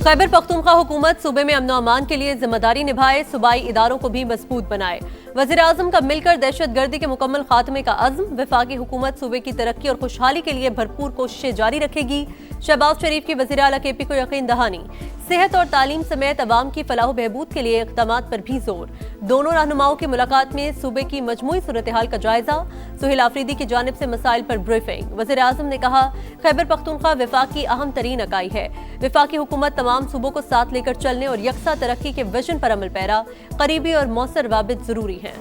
खैबर पख्तूनख्वा हुकूमत सूबे में अमन अमान के लिए जिम्मेदारी निभाए, सूबाई इदारों को भी मजबूत बनाए। वज़ीर आज़म का मिलकर दहशत गर्दी के मुकम्मल खात्मे का अज़्म। वफाकी हुकूमत सूबे की तरक्की और खुशहाली के लिए भरपूर कोशिशें जारी रखेगी। शहबाज शरीफ की वज़ीर आला KP को यकीन दहानी। सेहत और तालीम समेत अवाम की फलाह बहबूद के लिए इक़दामात पर भी जोर। दोनों रहनुमाओं की मुलाकात में सूबे की मजमूई सूरत हाल का जायजा। सुहेल आफरीदी की जानिब से मसाइल पर ब्रीफिंग। वज़ीर आज़म ने कहा, खैबर पख्तूनख्वा वफाक की अहम तरीन इकाई है। वफाकी हुकूमत तमाम सूबों को साथ लेकर चलने और यकसा तरक्की के विजन पर अमल पैरा। करीबी और मौसर वाबित जरूरी हैं।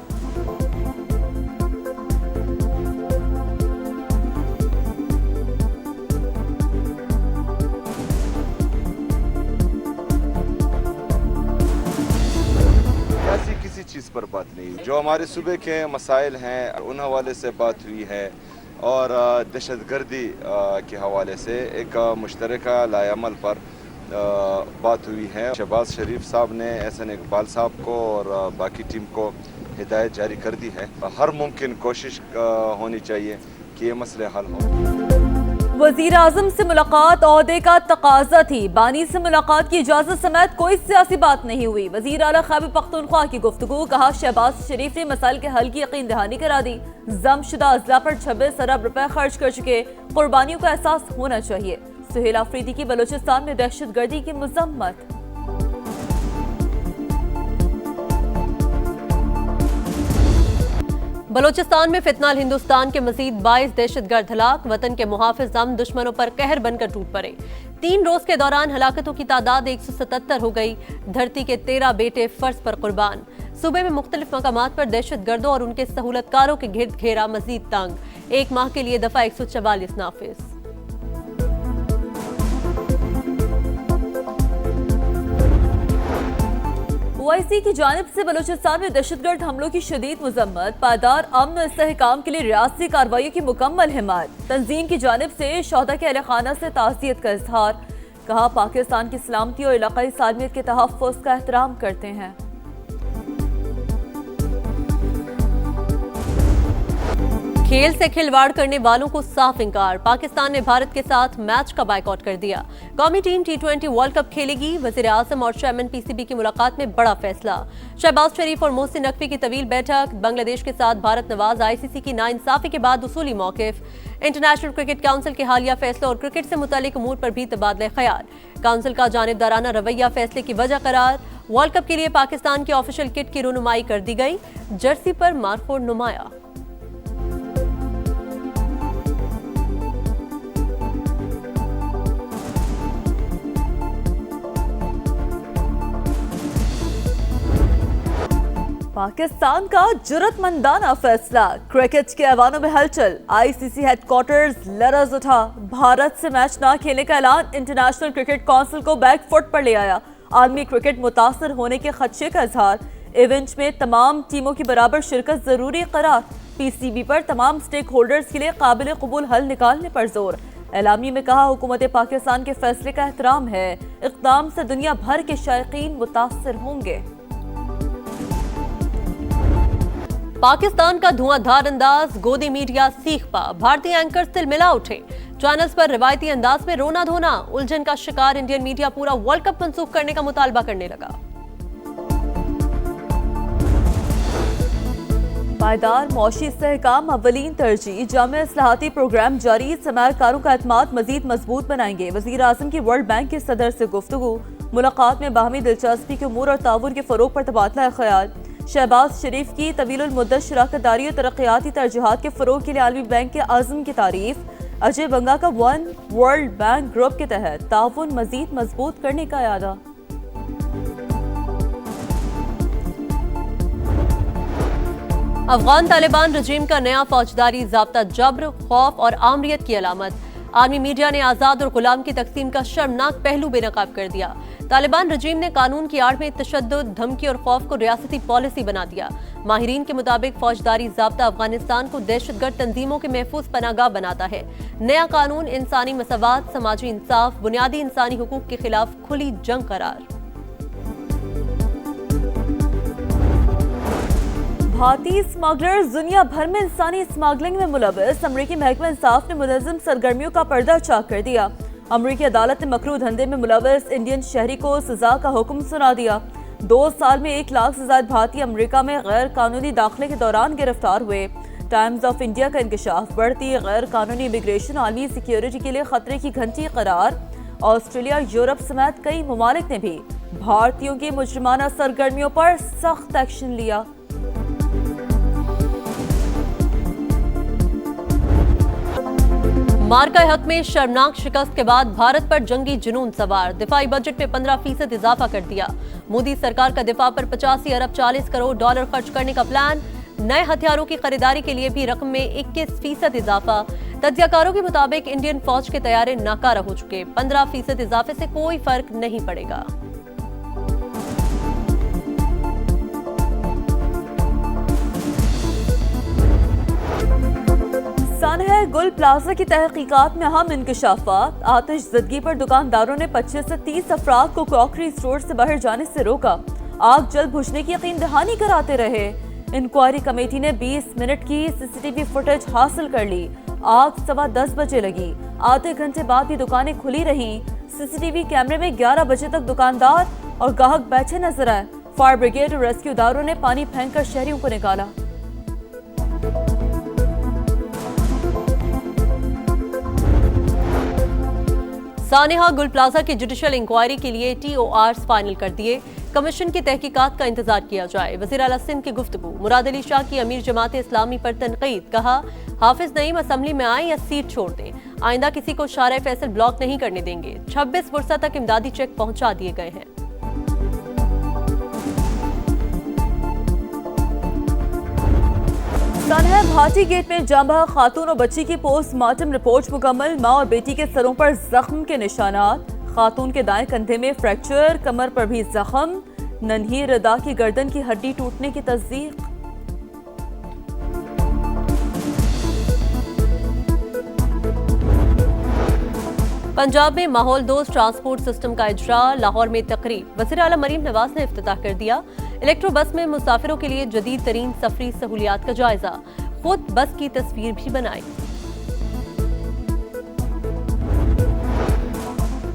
किसी चीज़ पर बात नहीं हुई। जो हमारे सूबे के मसाइल हैं उन हवाले से बात हुई है और दहशत गर्दी के हवाले से एक मुश्तरका लाएअमल पर बात हुई है। शहबाज शरीफ साहब ने एहसन इकबाल साहब को और बाकी टीम को हिदायत जारी कर दी है। हर मुमकिन कोशिश होनी चाहिए कि ये मसले हल हों। वजीर आजम से मुलाकात ओहदे का तकाजा थी। बानी से मुलाकात की इजाजत समेत कोई सियासी बात नहीं हुई। वजीर आला खैबर पख्तूनख्वा की गुफ्तगू। कहा, शहबाज शरीफ ने मसाइल के हल की यकीन दहानी करा दी। जमशुदा अजला पर 26 अरब रुपए खर्च कर चुके। कुर्बानियों का एहसास होना चाहिए। सुहेल आफरीदी की बलोचिस्तान में दहशत गर्दी की मजम्मत। बलोचिस्तान में फितनाल हिंदुस्तान के मजीद 22 दहशतगर्द हलाक। वतन के मुहाफिज अमन दुश्मनों पर कहर बनकर टूट पड़े। 3 रोज के दौरान हलाकतों की तादाद 177 हो गई। धरती के 13 बेटे फर्ज पर कुर्बान। सूबे में मुख्तलिफ मकामात पर दहशतगर्दों और उनके सहूलतकारों के गिर्द घेरा मजीद तंग। 1 माह के लिए दफा 144 नाफिज। OIC की जानिब से बलोचिस्तान में दहशतगर्द हमलों की शदीद मजम्मत। पायदार अमन और इस्तेहकाम के लिए रियासती कार्रवाई की मुकम्मल हिमायत। तंजीम की जानिब से शोहदा के अहले खाना से ताज़ियत का इजहार। कहा, पाकिस्तान की सलामती और इलाकाई सालमियत के तहफ़्फ़ुज़ का एहतराम करते हैं। खेल से खिलवाड़ करने वालों को साफ इंकार। पाकिस्तान ने भारत के साथ मैच का बायकॉट कर दिया। कौमी टीम T20 वर्ल्ड कप खेलेगी। वज़ीर आज़म और चेयरमैन PCB की मुलाकात में बड़ा फैसला। शहबाज शरीफ और मोहसिन नकवी की तवील बैठक। बांग्लादेश के साथ भारत नवाज ICC की नाइंसाफी के बाद उसूली मौक़िफ़। इंटरनेशनल क्रिकेट काउंसिल के हालिया फैसलों और क्रिकेट से मुतालिक उमूर पर भी तबादला ख्याल। काउंसिल का जानिबदाराना रवैया फैसले की वजह करार। वर्ल्ड कप के लिए पाकिस्तान की ऑफिशियल किट की रुनुमाई कर दी गई। जर्सी पर मारखोड़ नुमाया। पाकिस्तान का जुर्रतमंदाना फैसला। क्रिकेट के ऐवानों में हलचल। ICC हेडक्वार्टर्स लरज उठा। भारत से मैच न खेलने का ऐलान इंटरनेशनल क्रिकेट काउंसिल को बैकफुट पर ले आया। आलमी क्रिकेट मुतासर होने के खदशे का इजहार। इवेंट में तमाम टीमों की बराबर शिरकत जरूरी करार। PCB पर तमाम स्टेक होल्डर्स के लिए काबिल कबूल हल निकालने पर जोर। एलामी में कहा, हुकूमत पाकिस्तान के फैसले का एहतराम है। इक़दाम से दुनिया भर के शायकीन मुतासर होंगे। पाकिस्तान का धुआंधार अंदाज। गोदी मीडिया सीख पा। भारतीय एंकर तिलमिला उठे। चैनल्स पर रिवायती अंदाज में रोना धोना। उलझन का शिकार इंडियन मीडिया पूरा वर्ल्ड कप मंसूख करने का मुतालबा करने लगा। पायदार मौशी इस्तेहकाम अव्वलीन तरजीह। जामे इस्लाहाती प्रोग्राम जारी। सरमायाकारों का एतमाद मजीद मजबूत बनाएंगे। वज़ीर आज़म की वर्ल्ड बैंक के सदर से गुफ्तगू। मुलाकात में बाहमी दिलचस्पी के उमूर और ताउन के फरोग पर तबादला ख्याल। शहबाज शरीफ की तवील मुद्दत शराकतदारी और तरक्याती तरजीहात के फरोग के लिए आलमी बैंक के आज़म की तारीफ। अजय बंगा का वन वर्ल्ड बैंक ग्रुप के तहत ताउन मजीद मजबूत करने का इरादा। अफगान तालिबान रजीम का नया फौजदारी ज़ाब्ता जब्र, खौफ और आमरीत की अलामत। आर्मी मीडिया ने आज़ाद और गुलाम की तकसीम का शर्मनाक पहलू बेनकाब कर दिया। तालिबान रजीम ने कानून की आड़ में तशद्दुद, धमकी और खौफ को रियासती पॉलिसी बना दिया। माहिरीन के मुताबिक फौजदारी ज़ाब्ता अफगानिस्तान को दहशतगर्द तंजीमों के महफूज पनागाह बनाता है। नया कानून इंसानी मसवात, समाजी इंसाफ, बुनियादी इंसानी हुकूक के खिलाफ खुली जंग करार। भारतीय स्मगलर्स दुनिया भर में इंसानी स्मगलिंग में मुलविस। अमरीकी महकमा इंसाफ ने मुलजिम सरगर्मियों का पर्दा चाक कर दिया। अमरीकी अदालत ने मकरू धंधे में मुलव्वस इंडियन शहरी को सजा का हुक्म सुना दिया। 2 साल में 1 लाख से ज्यादा भारतीय अमेरिका में गैर कानूनी दाखिले के दौरान गिरफ्तार हुए। टाइम्स ऑफ इंडिया का इंकशाफ, बढ़ती गैर कानूनी इमिग्रेशन आलमी सिक्योरिटी के लिए खतरे की घंटी करार। ऑस्ट्रेलिया, यूरोप समेत कई ममालिक ने भी भारतीयों की मुजरिमाना सरगर्मियों पर सख्त एक्शन लिया। मार्का हक में शर्मनाक शिकस्त के बाद भारत पर जंगी जुनून सवार, दिफाई बजट में 15% इजाफा कर दिया। मोदी सरकार का दिफा पर 85 अरब 40 करोड़ डॉलर खर्च करने का प्लान। नए हथियारों की खरीदारी के लिए भी रकम में 21% इजाफा। तज्जियाकारों के मुताबिक इंडियन फौज के तैयारे नाकारा हो चुके, 15% इजाफे से कोई फर्क नहीं पड़ेगा। सानहा गुल प्लाजा की तहकीकात में अहम इंकशाफात। आतिशज़दगी पर दुकानदारों ने 25 से 30 अफराद को क्रॉकरी स्टोर से बाहर जाने से रोका। आग जल्द बुझने की यकीन दहानी कराते रहे। इंक्वायरी कमेटी ने 20 मिनट की सीसीटीवी फुटेज हासिल कर ली। आग 10:15 बजे लगी। आधे घंटे बाद भी दुकानें खुली रहीं। सीसीटीवी कैमरे में 11 बजे तक दुकानदार और ग्राहक बैठे नजर आए। फायर ब्रिगेड और रेस्क्यूदारों ने पानी फेंककर शहरियों को निकाला। सानेहा गुल प्लाजा की जुडिशियल इंक्वायरी के लिए TORs फाइनल कर दिए। कमीशन की तहकीकात का इंतजार किया जाए। वज़ीर आला सिंध की गुफ्तगू। मुराद अली शाह की अमीर जमात इस्लामी पर तनकीद, कहा हाफिज नईम असम्बली में आए या सीट छोड़ दें, आइंदा किसी को शारे फैसल ब्लॉक नहीं करने देंगे। 26 फुर्सत तक इमदादी चेक पहुंचा दिए गए हैं। सानहा भाटी गेट में जांबा खातून और बच्ची की पोस्टमार्टम रिपोर्ट मुकम्मल। मां और बेटी के सरों पर जख्म के निशानात। खातून के दाएं कंधे में फ्रैक्चर, कमर पर भी जख्म। नन्ही रदा की गर्दन की हड्डी टूटने की तस्दीक। पंजाब में माहौल दोस्त ट्रांसपोर्ट सिस्टम का इजरा। लाहौर में तकरीब, वज़ीर आला मरीम नवाज ने इफ्तिताह कर दिया। इलेक्ट्रो बस में मुसाफिरों के लिए जदीद तरीन सफरी सहूलियात का जायजा, खुद बस की तस्वीर भी बनाई।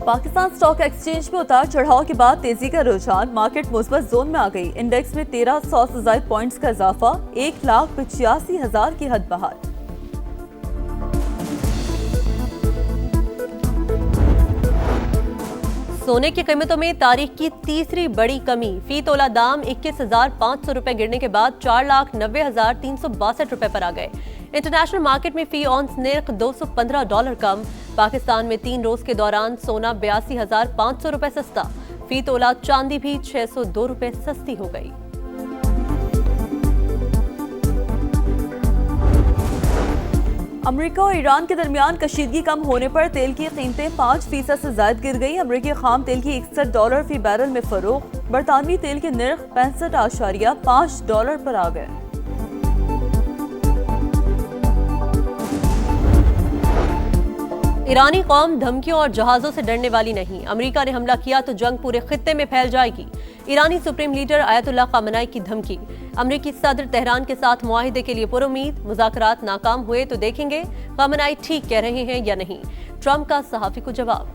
पाकिस्तान स्टॉक एक्सचेंज में उतार चढ़ाव के बाद तेजी का रुझान, मार्केट मुस्बत जोन में आ गई। इंडेक्स में 1300 से ज्यादा पॉइंट्स का इजाफा, 1,85,000 की हद बहार। सोने की कीमतों में तारीख की तीसरी बड़ी कमी। फी तोला दाम 21,500 रुपए गिरने के बाद 4,90,362 रुपए पर आ गए। इंटरनेशनल मार्केट में फी ऑन्स निर्ख $215 कम। पाकिस्तान में 3 रोज के दौरान सोना 82,500 रुपए सस्ता। फी तोला चांदी भी 602 रुपए सस्ती हो गई। अमेरिका और ईरान के दरमियान कशीदगी कम होने पर तेल की कीमतें 5% से ज्यादा गिर गई। अमेरिकी खाम तेल की $61 फी बैरल में फरोख्त। बरतानवी तेल के निर्ख $65.5 पर आ गए। ईरानी कौम धमकियों और जहाजों से डरने वाली नहीं। अमेरिका ने हमला किया तो जंग पूरे खित्ते में फैल जाएगी। ईरानी सुप्रीम लीडर आयतुल्लाह खामनाई की धमकी। अमेरिकी सदर तेहरान के साथ मुआहिदे के लिए पुरुमीद। मुज़ाकरात नाकाम हुए तो देखेंगे खामनाई ठीक कह रहे हैं या नहीं। ट्रंप का सहाफी को जवाब।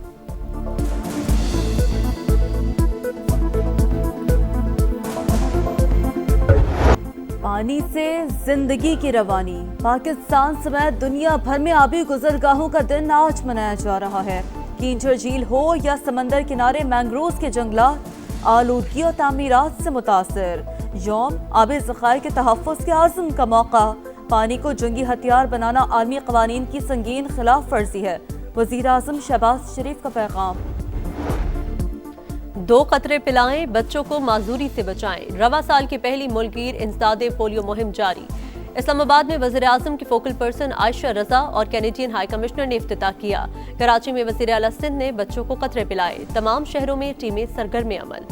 पानी से जिंदगी की रवानी। पाकिस्तान समेत दुनिया भर में आबी गुजरगाहों का दिन आज मनाया जा रहा है। कींचर झील हो या समंदर किनारे मैंग्रोव के जंगलात, आलूदगी और तामीरात से मुतासर। यौम आबी ज़खायर के तहफ़्फ़ुज़ के आज़म का मौका। पानी को जंगी हथियार बनाना आलमी क़वानीन की संगीन खिलाफ वर्जी है। वज़ीर आज़म शहबाज शरीफ का पैगाम। 2 कतरे पिलाएं, बच्चों को माजूरी से बचाएं। रवा साल की पहली मुल्कगीर इंसदादे पोलियो मुहिम जारी। इस्लामाबाद में वज़ीर आज़म की फोकल पर्सन आयशा रजा और कैनेडियन हाई कमिश्नर ने इफ्तिताह किया। कराची में वज़ीर आला सिंध ने बच्चों को कतरे पिलाए। तमाम शहरों में टीमें सरगर्म अमल।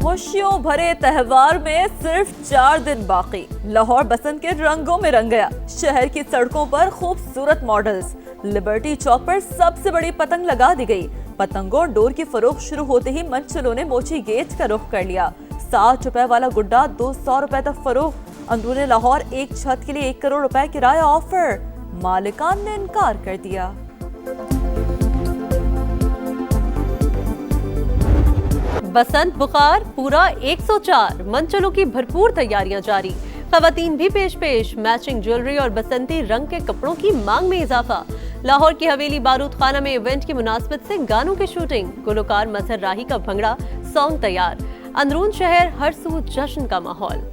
खुशियों भरे त्योहार में सिर्फ 4 दिन बाकी। लाहौर बसंत के रंगों में रंग गया। शहर की सड़कों पर खूबसूरत मॉडल्स। लिबर्टी चौक पर सबसे बड़ी पतंग लगा दी गई। पतंगों और डोर की फरोख्त शुरू होते ही मंचलों ने मोची गेट का रुख कर लिया। 60 रुपए वाला गुड्डा 200 रुपए तक फरोख्त। अंदरूनी लाहौर एक छत के लिए 1 करोड़ रुपए किराया ऑफर, मालिकान ने इनकार कर दिया। बसंत बुखार पूरा 104, मंचलों की भरपूर तैयारियां जारी। खवातीन भी पेश मैचिंग ज्वेलरी और बसंती रंग के कपड़ों की मांग में इजाफा। लाहौर की हवेली बारूद खाना में इवेंट की मुनासबत से गानों की शूटिंग, गुलकार मजहर राही का भंगड़ा सॉन्ग तैयार। अंदरून शहर हर सू जश्न का माहौल।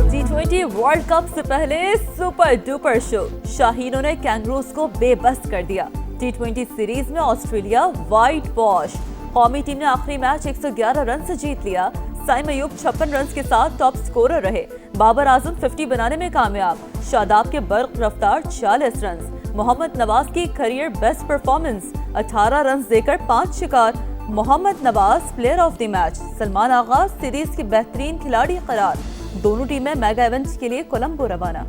T20 वर्ल्ड कप से पहले सुपर डुपर शो, शाहीनों ने कैंगरूज को बेबस कर दिया। T20 सीरीज में ऑस्ट्रेलिया वाइट वॉश। कौमी टीम ने आखिरी मैच 111 रन से जीत लिया। साइम अयूब 56 रन के साथ टॉप स्कोरर रहे। बाबर आजम 50 बनाने में कामयाब। शादाब के बर्क रफ्तार 40 रन। मोहम्मद नवाज की करियर बेस्ट परफॉर्मेंस, 18 रन देकर 5 शिकार। Mohammad Nawaz player of the match. Salman Agha series के बेहतरीन खिलाड़ी करार। दोनों टीमें मेगा इवेंट के लिए कोलंबो रवाना।